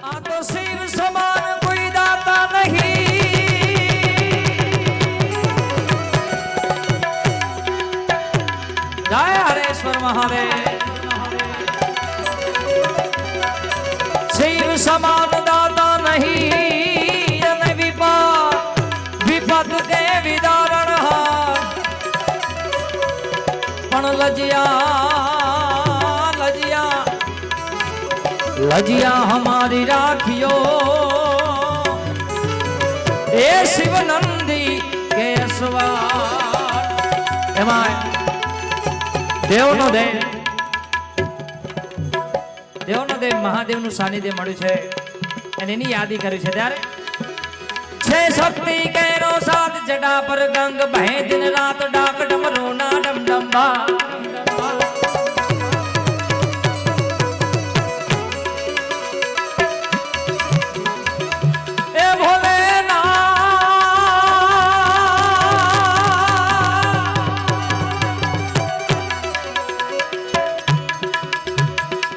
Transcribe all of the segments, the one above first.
आ तो शिव समान कोई दाता नहीं, जय हरेश्वर महादेव। शिव समान दाता नहीं, विपद के विदारण पण लजिया लजिया लजिया हमारी राखियो ए शिव नंदी के सवार। देवनो देव महादेवનું સાનિધ્ય મળ્યું છે અને એની યાદી કરી છે ત્યારે छे शक्ति केरो साथ जटा पर गंग बहे दिन रात डाक डमरू ना डम डम्बा। ए भोलेनाथ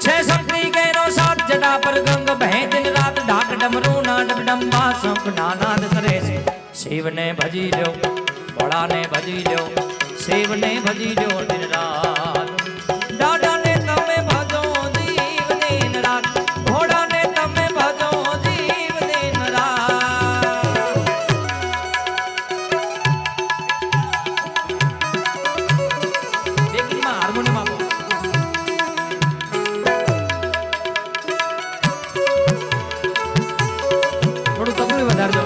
छे शक्ति केरो साथ जटा पर गंग बहे दिन रात डाक डमरू ना डम डम्बा। शंख नानाद करे से शिव ने भजी लो, भोला ने भजी लो, शिव ने भजी लो दिन रात। दादा ने तमे भजो जीव दिन रात, भोला ने तमे भजो जीव दिन रात। देखी मां हार्मोनियम आपो थोड़ू तबलू વધાર દો।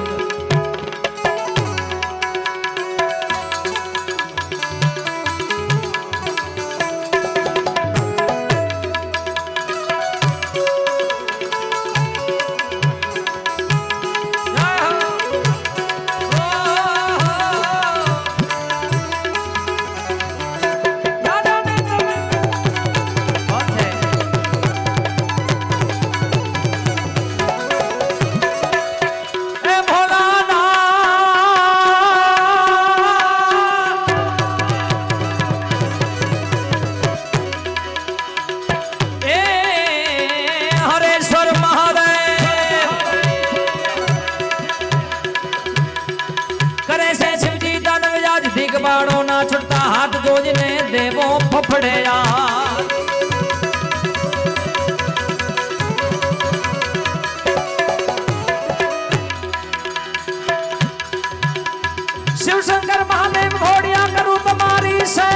बाड़ो ना छुटता हाथ जोजने देवो फफड़ेया। शिव शंकर महादेव घोड़िया करूं तुम्हारी से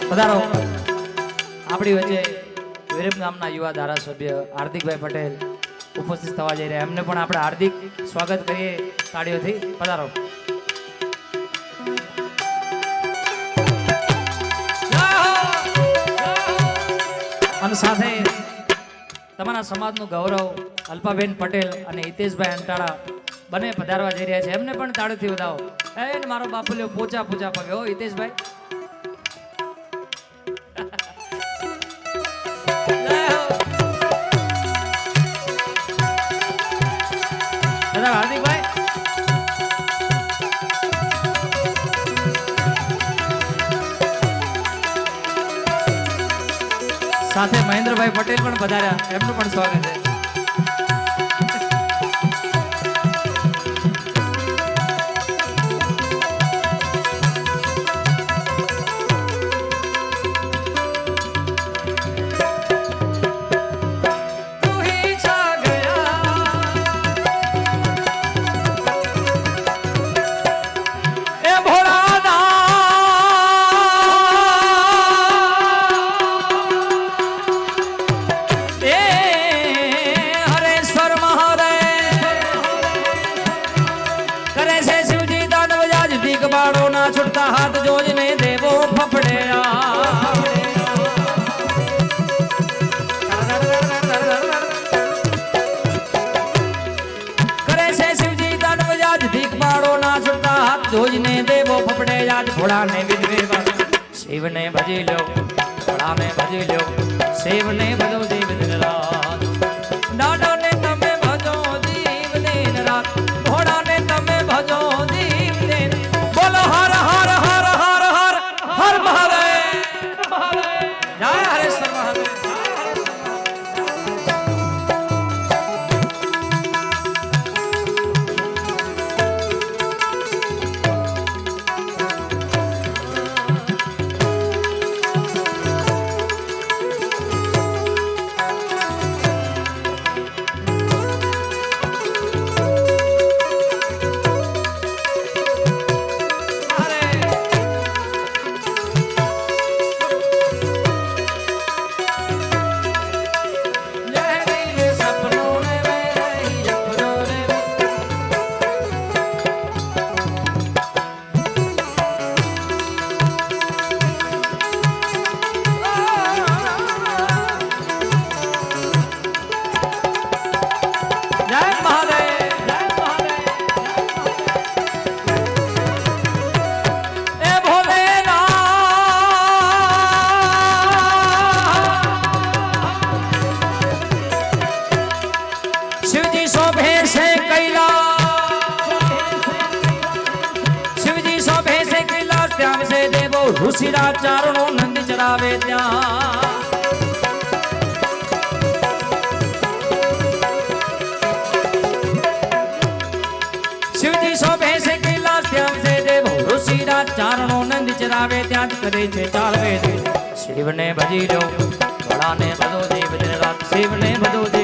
પધારો। આપણી વચ્ચે વિરમ ગામના યુવા ધારાસભ્ય હાર્દિકભાઈ પટેલ ઉપસ્થિત થવા જઈ રહ્યા, એમને પણ આપણે હાર્દિક સ્વાગત કરીએ તાળીઓથી। પધારો। અને સાથે તમારા સમાજનું ગૌરવ અલ્પાબેન પટેલ અને હિતેશભાઈ અંટાળા બંને પધારવા જઈ રહ્યા છે, એમને પણ તાળીઓથી વધાવો। એ મારો બાપુલ્યો પોચા પૂજા પગે હો હિતેશભાઈ। હાર્દિકભાઈ સાથે મહેન્દ્રભાઈ પટેલ પણ પધાર્યા, એમનું પણ સ્વાગત છે। छुटता हाथ जोजने देवो फफड़ेया। करे से शिवजी दानव जाज दीक बाड़ो ना छुटता हाथ जोजने देवो फफड़े याद। ભોળાને વિધવે શિવને ભજી લો ભોળાને ભજી લો શિવને ભજો જીવ દિન રાત દાદાને તમે ભજો જીવ દિન રાત ભોળાને તમે ભજો જીવ દિન બોલો હર હર હર હર હર હર મહાદેવ જય હરેશ્વર મહાદેવ ઋષિરા ચારણો નંદ ચરાવે ત્યાં શિવજી શોભે છે કૈલાસ ત્યાં છે દેવો ઋષિરા ચારણો નંદ ચરાવે ત્યાં જ કરે છે ચાર વેદ શિવને ભજી લો ભોળાને ભજો જીવ દિન રાત શિવને ભજો